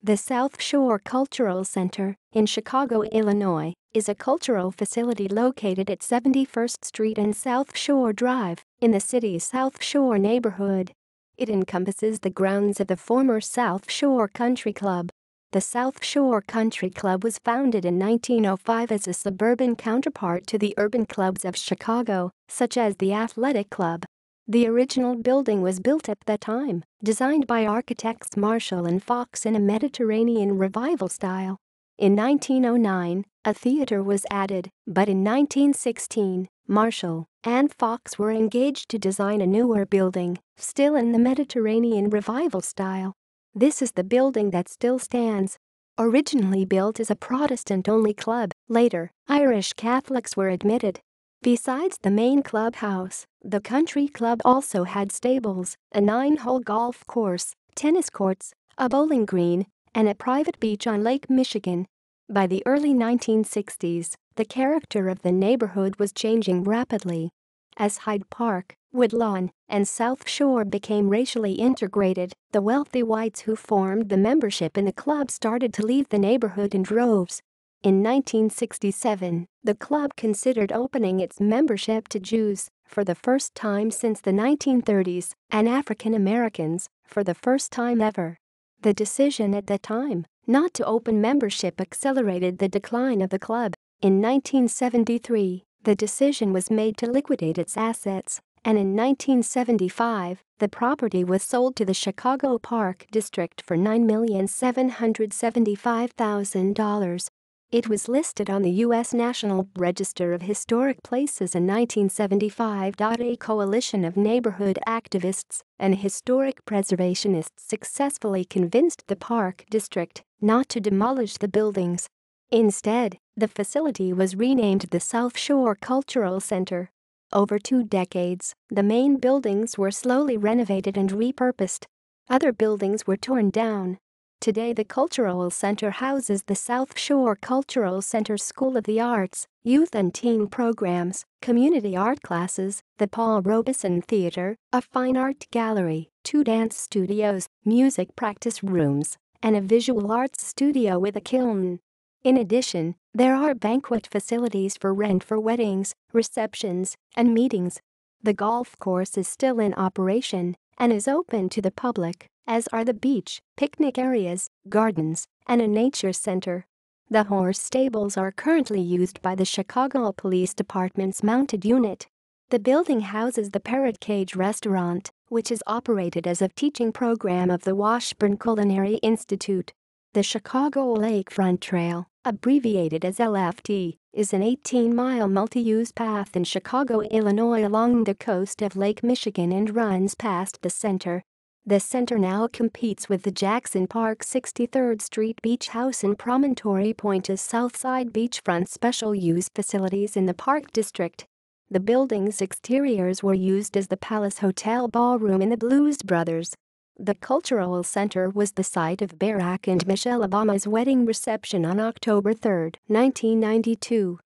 The South Shore Cultural Center in Chicago, Illinois, is a cultural facility located at 71st Street and South Shore Drive in the city's South Shore neighborhood. It encompasses the grounds of the former South Shore Country Club. The South Shore Country Club was founded in 1905 as a suburban counterpart to the urban clubs of Chicago, such as the Athletic Club. The original building was built at that time, designed by architects Marshall and Fox in a Mediterranean Revival style. In 1909, a theater was added, but in 1916, Marshall and Fox were engaged to design a newer building, still in the Mediterranean Revival style. This is the building that still stands. Originally built as a Protestant-only club, later, Irish Catholics were admitted. Besides the main clubhouse, the country club also had stables, a 9-hole golf course, tennis courts, a bowling green, and a private beach on Lake Michigan. By the early 1960s, the character of the neighborhood was changing rapidly. As Hyde Park, Woodlawn, and South Shore became racially integrated, the wealthy whites who formed the membership in the club started to leave the neighborhood in droves. In 1967, the club considered opening its membership to Jews for the first time since the 1930s and African Americans for the first time ever. The decision at the time not to open membership accelerated the decline of the club. In 1973, the decision was made to liquidate its assets, and in 1975, the property was sold to the Chicago Park District for $9,775,000. It was listed on the U.S. National Register of Historic Places in 1975. A coalition of neighborhood activists and historic preservationists successfully convinced the Park District not to demolish the buildings. Instead, the facility was renamed the South Shore Cultural Center. Over 2 decades, the main buildings were slowly renovated and repurposed. Other buildings were torn down. Today the Cultural Center houses the South Shore Cultural Center School of the Arts, youth and teen programs, community art classes, the Paul Robeson Theater, a fine art gallery, 2 dance studios, music practice rooms, and a visual arts studio with a kiln. In addition, there are banquet facilities for rent for weddings, receptions, and meetings. The golf course is still in operation and is open to the public, as are the beach, picnic areas, gardens, and a nature center. The horse stables are currently used by the Chicago Police Department's mounted unit. The building houses the Parrot Cage restaurant, which is operated as a teaching program of the Washburn Culinary Institute. The Chicago Lakefront Trail, abbreviated as LFT, is an 18-mile multi-use path in Chicago, Illinois along the coast of Lake Michigan and runs past the center. The center now competes with the Jackson Park 63rd Street Beach House and Promontory Point as Southside beachfront special-use facilities in the Park District. The building's exteriors were used as the Palace Hotel ballroom in the Blues Brothers. The Cultural Center was the site of Barack and Michelle Obama's wedding reception on October 3, 1992.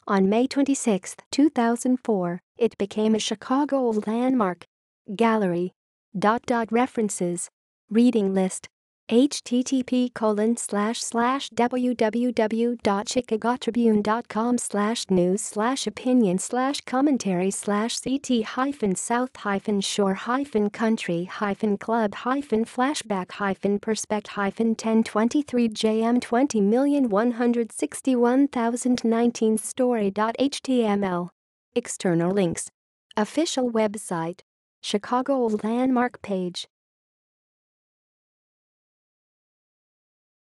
On May 26, 2004, it became a Chicago landmark. Gallery. References. Reading list. http://www.chicagotribune.com/news/opinion/commentary/ct-flashback-flashback-1023jm20million161,019story.html. External links. Official website. Chicago Landmark page.